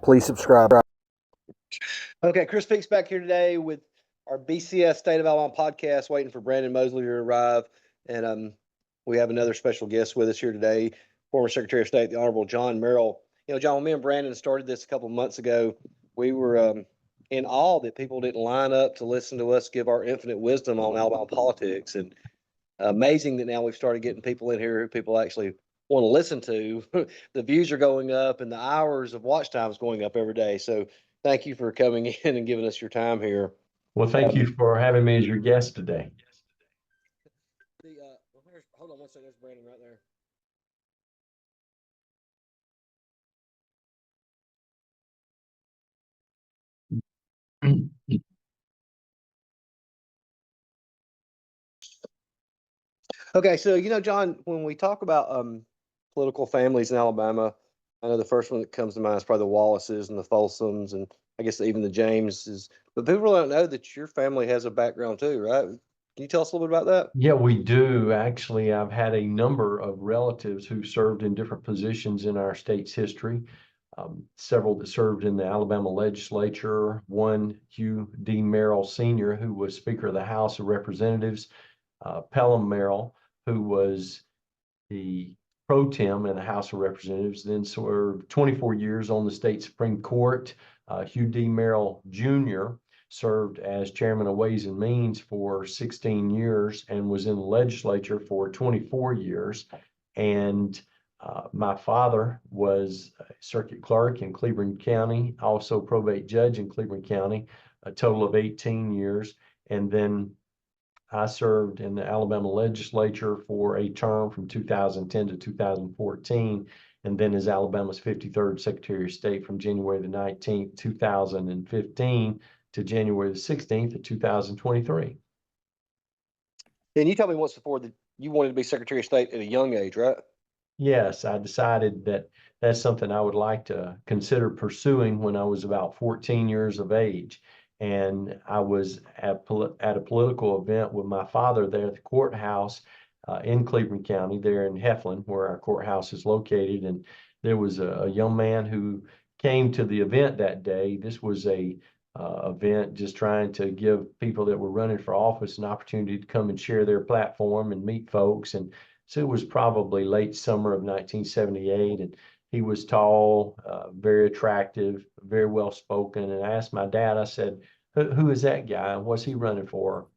Please subscribe. Okay, Chris Peaks back here today with our BCS State of Alabama podcast, waiting for Brandon Mosley to arrive. And we have another special guest with us here today, former Secretary of State, the Honorable John Merrill. You know, John, when me and Brandon started this a couple of months ago, we were in awe that people didn't line up to listen to us give our infinite wisdom on Alabama politics. And amazing that now we've started getting people in here who people actually want to listen to. The views are going up and the hours of watch time is going up every day. So thank you for coming in and giving us your time here. Well, thank you for having me as your guest today. Hold on one second. There's Brandon right there. Okay, so John, when we talk about political families in Alabama, I know the first one that comes to mind is probably the Wallaces and the Folsoms, and I guess even the Jameses. But people don't know that your family has a background too, right? Can you tell us a little bit about that? Yeah, we do. Actually, I've had a number of relatives who served in different positions in our state's history. Several that served in the Alabama legislature. One, Hugh D. Merrill Sr., who was Speaker of the House of Representatives. Pelham Merrill, who was the pro tem in the House of Representatives, then served 24 years on the state Supreme Court. Hugh D. Merrill Jr. served as chairman of Ways and Means for 16 years and was in the legislature for 24 years. And my father was a circuit clerk in Cleveland County, also probate judge in Cleveland County, a total of 18 years. And then I served in the Alabama legislature for a term from 2010 to 2014, and then as Alabama's 53rd Secretary of State from January the 19th, 2015 to January the 16th of 2023. And you told me once before that you wanted to be Secretary of State at a young age, right? Yes, I decided that that's something I would like to consider pursuing when I was about 14 years of age. And I was at a political event with my father there at the courthouse in Cleveland County, there in Heflin, where our courthouse is located. And there was a young man who came to the event that day. This was a event just trying to give people that were running for office an opportunity to come and share their platform and meet folks. And so it was probably late summer of 1978, and he was tall, very attractive, very well spoken. And I asked my dad, I said, who is that guy and what's he running for?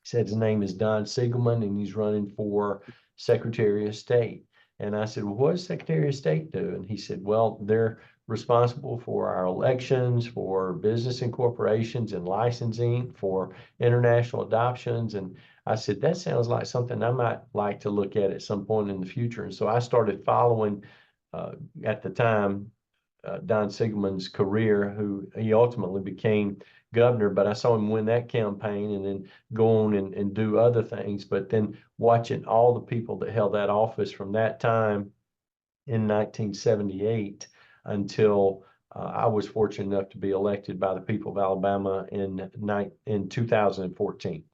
He said his name is Don Siegelman and he's running for Secretary of State. And I said, well, what does Secretary of State do? And he said, well, they're responsible for our elections, for business incorporations and licensing, for international adoptions. And I said, that sounds like something I might like to look at some point in the future. And so I started following, at the time, Don Siegelman's career, who he ultimately became governor, but I saw him win that campaign and then go on and do other things. But then watching all the people that held that office from that time in 1978 until I was fortunate enough to be elected by the people of Alabama in 2014.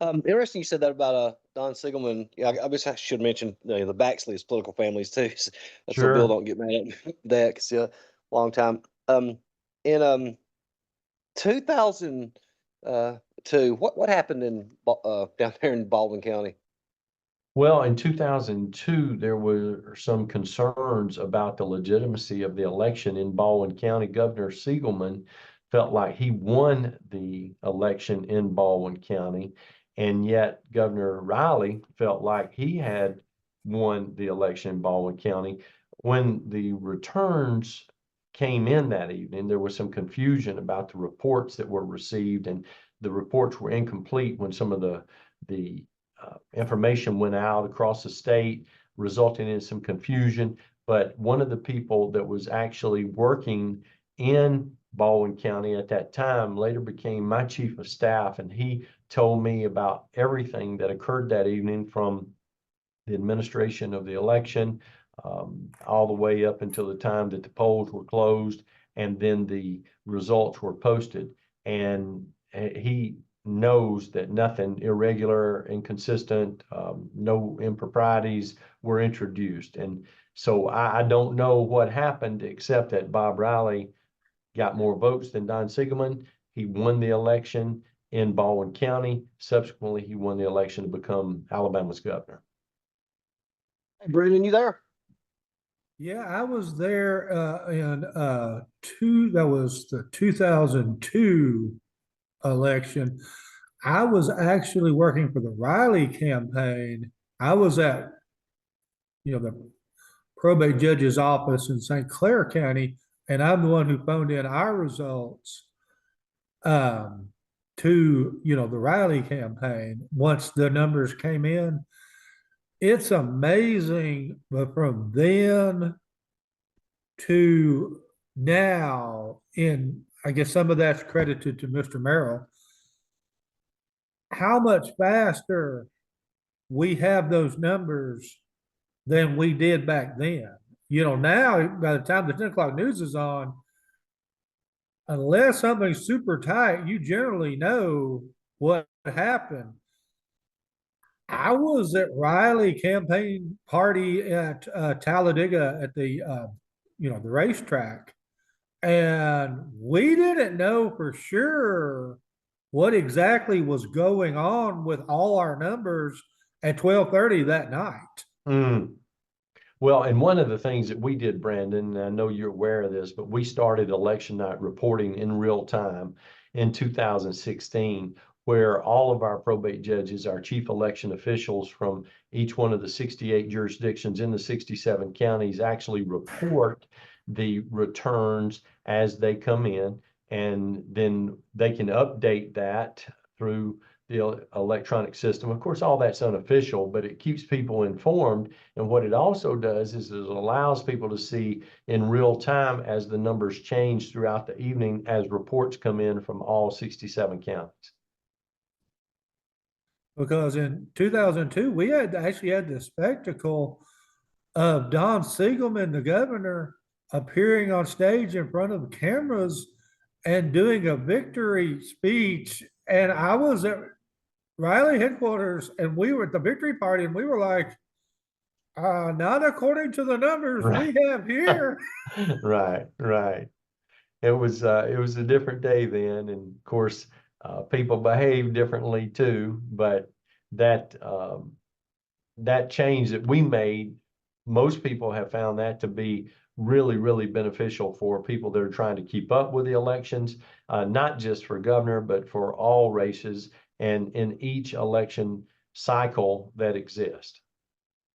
Interesting you said that about Don Siegelman. Yeah, I guess I should mention the Baxley's political families too. So Sure. Bill don't get mad at me that because long time. In 2002, what happened in down there in Baldwin County? Well, in 2002, there were some concerns about the legitimacy of the election in Baldwin County. Governor Siegelman felt like he won the election in Baldwin County, and yet Governor Riley felt like he had won the election in Baldwin County. When the returns came in that evening, there was some confusion about the reports that were received, and the reports were incomplete when some of the information went out across the state, resulting in some confusion. But one of the people that was actually working in Baldwin County at that time later became my chief of staff, and he told me about everything that occurred that evening, from the administration of the election all the way up until the time that the polls were closed and then the results were posted. And he knows that nothing irregular, inconsistent, no improprieties were introduced. And So I don't know what happened, except that Bob Riley got more votes than Don Siegelman. He won the election in Baldwin County. Subsequently, he won the election to become Alabama's governor. Hey, Brendan, you there? Yeah, I was there in that was the 2002 election. I was actually working for the Riley campaign. I was at, the probate judge's office in St. Clair County, and I'm the one who phoned in our results um, to, the Riley campaign once the numbers came in. It's amazing, but from then to now, I guess some of that's credited to Mr. Merrill, how much faster we have those numbers than we did back then. Now by the time the 10 o'clock news is on, unless something's super tight, you generally know what happened. I was at Riley campaign party at Talladega at the the racetrack, and we didn't know for sure what exactly was going on with all our numbers at 12:30 that night. Mm. Well, and one of the things that we did, Brandon, and I know you're aware of this, but we started election night reporting in real time in 2016, where all of our probate judges, our chief election officials from each one of the 68 jurisdictions in the 67 counties actually report the returns as they come in, and then they can update that through the electronic system. Of course, all that's unofficial, but it keeps people informed. And what it also does is it allows people to see in real time as the numbers change throughout the evening as reports come in from all 67 counties. Because in 2002, we actually had the spectacle of Don Siegelman, the governor, appearing on stage in front of cameras and doing a victory speech. And I was at Riley headquarters, and we were at the victory party, and we were like, not according to the numbers Right. we have here. Right. It was a different day then, and of course, people behave differently too. But that that change that we made, most people have found that to be really, really beneficial for people that are trying to keep up with the elections, not just for governor, but for all races and in each election cycle that exists.